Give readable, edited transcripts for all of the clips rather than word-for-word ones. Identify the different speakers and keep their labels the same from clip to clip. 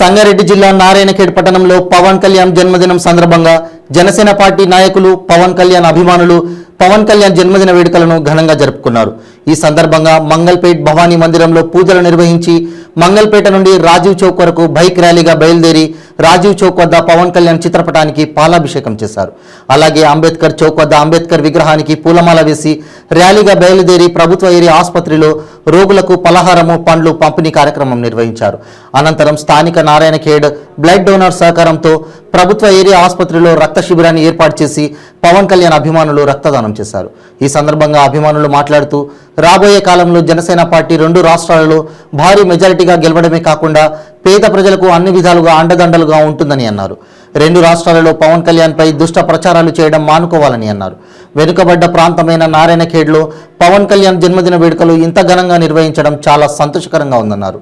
Speaker 1: సంగారెడ్డి జిల్లా నారాయణఖేడ్ పట్టణంలో పవన్ కళ్యాణ్ జన్మదినం సందర్భంగా జనసేన పార్టీ నాయకులు, పవన్ కళ్యాణ్ అభిమానులు పవన్ కళ్యాణ్ జన్మదిన వేడుకలను ఘనంగా జరుపుకున్నారు. ఈ సందర్భంగా మంగల్పేట్ భవానీ మందిరంలో పూజలు నిర్వహించి మంగల్పేట నుండి రాజీవ్ చౌక్ వరకు బైక్ ర్యాలీగా బయలుదేరి రాజీవ్ చౌక్ వద్ద పవన్ కళ్యాణ్ చిత్రపటానికి పాలాభిషేకం చేశారు. అలాగే అంబేద్కర్ చౌక్ వద్ద అంబేద్కర్ విగ్రహానికి పూలమాల వేసి ర్యాలీగా బయలుదేరి ప్రభుత్వ ఏరియా ఆసుపత్రిలో రోగులకు పలహారము, పండ్లు పంపిణీ కార్యక్రమం నిర్వహించారు. అనంతరం స్థానిక నారాయణఖేడ్ బ్లడ్ డోనర్ సహకారంతో ప్రభుత్వ ఏరియా ఆసుపత్రిలో రక్త శిబిరాన్ని ఏర్పాటు చేసి పవన్ కళ్యాణ్ అభిమానులు రక్తదానం చేశారు. ఈ సందర్భంగా అభిమానులు మాట్లాడుతూ రాబోయే కాలంలో జనసేన పార్టీ 2 రాష్ట్రాలలో భారీ మెజారిటీగా గెలవడమే కాకుండా పేద ప్రజలకు అన్ని విధాలుగా అండదండలుగా ఉంటుందని అన్నారు. 2 రాష్ట్రాలలో పవన్ కళ్యాణ్ పై దుష్ట ప్రచారాలు చేయడం మానుకోవాలని అన్నారు. వెనుకబడ్డ ప్రాంతమైన నారాయణఖేడ్లో పవన్ కళ్యాణ్ జన్మదిన వేడుకలు ఇంత ఘనంగా నిర్వహించడం చాలా సంతోషకరంగా ఉందన్నారు.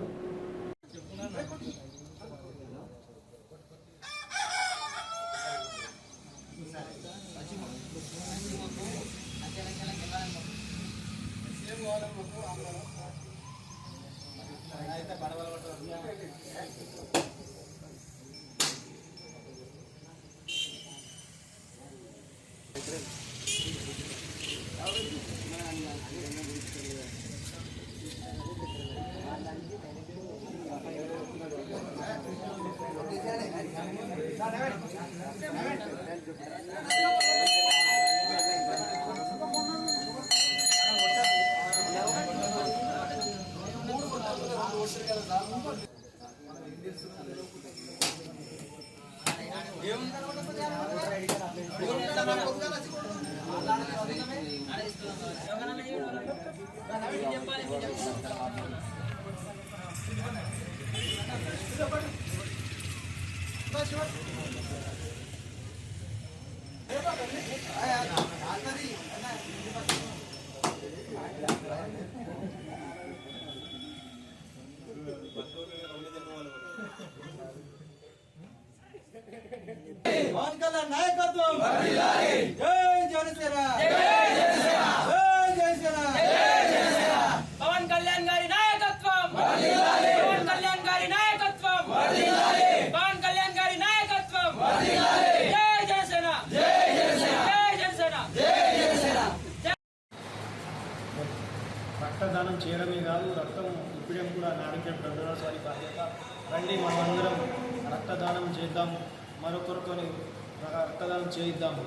Speaker 2: నాయకత్వం జై జనసేన, జై జనసేన, జై జనసేన, జై జనసేన. పవన్ కళ్యాణ్ గారి నాయకత్వం, పవన్ కళ్యాణ్ గారి నాయకత్వం, పవన్ కళ్యాణ్ గారి నాయకత్వం, జై జనసేన, జై జనసేన, జై జనసేన, జై జనసేన.
Speaker 3: రక్తదానం చేయడమే కాదు, రక్తం ఇప్పడం కూడా నారాయణఖేడ్ బ్లడ్ డోనర్స్ వారి బాధ్యత. రండి మనమందరం రక్తదానం చేద్దాం, మరొకరితోని రక్తదానం చేయిద్దాము.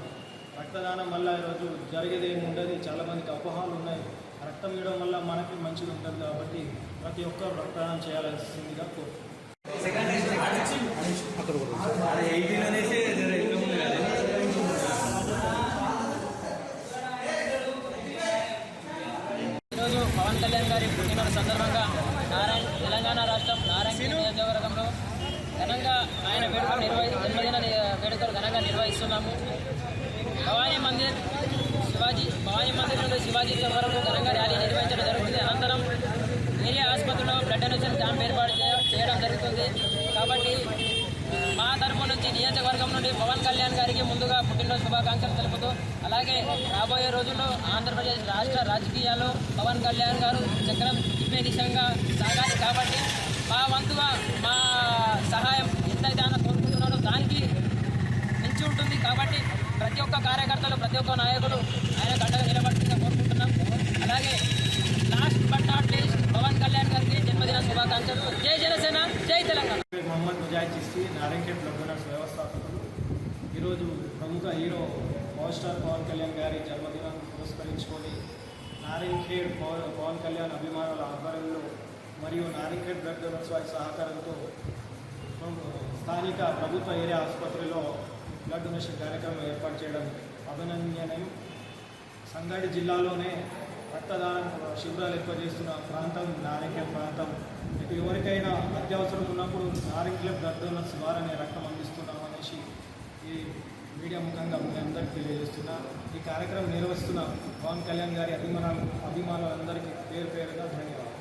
Speaker 3: రక్తదానం వల్ల ఈరోజు జరిగేది ఏమి ఉండదు. చాలామందికి అపోహలు ఉన్నాయి. రక్తం ఇవ్వడం వల్ల మనకి మంచిగా ఉంటుంది కాబట్టి ప్రతి ఒక్కరు రక్తదానం చేయాల్సిందిగా కోరుతున్నాను.
Speaker 2: ఈరోజు పవన్ కళ్యాణ్ గారి పుట్టినరోజు సందర్భంగా తెలంగాణ రాష్ట్రం నారాయణఖేడ్ నియోజకవర్గంలో ఘనంగా ఆయన జన్మదిన వేడుకలు ఘనంగా నిర్వహిస్తున్నాము. భవానీ మందిర్ నుండి శివాజీ చౌక్ వరకు ఘనంగా ర్యాలీ నిర్వహించడం జరుగుతుంది. అనంతరం ఏరియా ఆసుపత్రిలో బ్లడ్ డొనేషన్ క్యాంప్ ఏర్పాటు చేయడం జరుగుతుంది. కాబట్టి మా తరఫు నుంచి నియోజకవర్గం నుండి పవన్ కళ్యాణ్ గారికి ముందుగా పుట్టినరోజు శుభాకాంక్షలు తెలుపుతూ, అలాగే రాబోయే రోజుల్లో ఆంధ్రప్రదేశ్ రాష్ట్ర రాజకీయాల్లో పవన్ కళ్యాణ్ గారు చక్రం తిప్పే దిశగా సాగాలి. కాబట్టి మా వంతుగా మా సహాయం ఎంతైతే ఆయన కోరుకుంటున్నారో దానికి మించి ఉంటుంది. కాబట్టి ప్రతి ఒక్క కార్యకర్తలు, ప్రతి ఒక్క నాయకులు ఆయన గడ్డగా నిలబడుతుందిగా కోరుకుంటున్నాం. అలాగే last but not least Pawan Kalyan గారికి జన్మదిన శుభాకాంక్షలు. జై జనసేన, జై తెలంగాణ.
Speaker 3: మొహమ్మద్ ముజాహిద్ చిస్తి, నారాయణఖేడ్ బ్లడ్ డోనర్స్ వ్యవస్థాపకులు. ఈరోజు ప్రముఖ hero power star Pawan Kalyan గారి జన్మదినం పురస్కరించుకొని నారాయణఖేడ్ పవన్ కళ్యాణ్ అభిమానుల ఆధ్వర్యంలో మరియు నారాయణఖేడ్ బ్లడ్ డోనర్స్ వారి సహకారంతో స్థానిక ప్రభుత్వ ఏరియా ఆసుపత్రిలో బ్లడ్ డొనేషన్ కార్యక్రమం ఏర్పాటు చేయడం అభినందనీయం. సంగారెడ్డి జిల్లాలోనే రక్తదానం శిబిరాలు ఏర్పాటు చేస్తున్న ప్రాంతం నారాయణఖేడ్ ప్రాంతం. మీకు ఎవరికైనా అత్యవసరం ఉన్నప్పుడు నారాయణఖేడ్ బ్లడ్ డోనర్స్ ద్వారానే రక్తం అందిస్తున్నాం అనేసి ఈ మీడియా ముఖంగా మీ అందరికీ తెలియజేస్తున్నా. ఈ కార్యక్రమం నిర్వహిస్తున్న పవన్ కళ్యాణ్ గారి అభిమానులందరికీ పేరు పేరుగా ధన్యవాదాలు.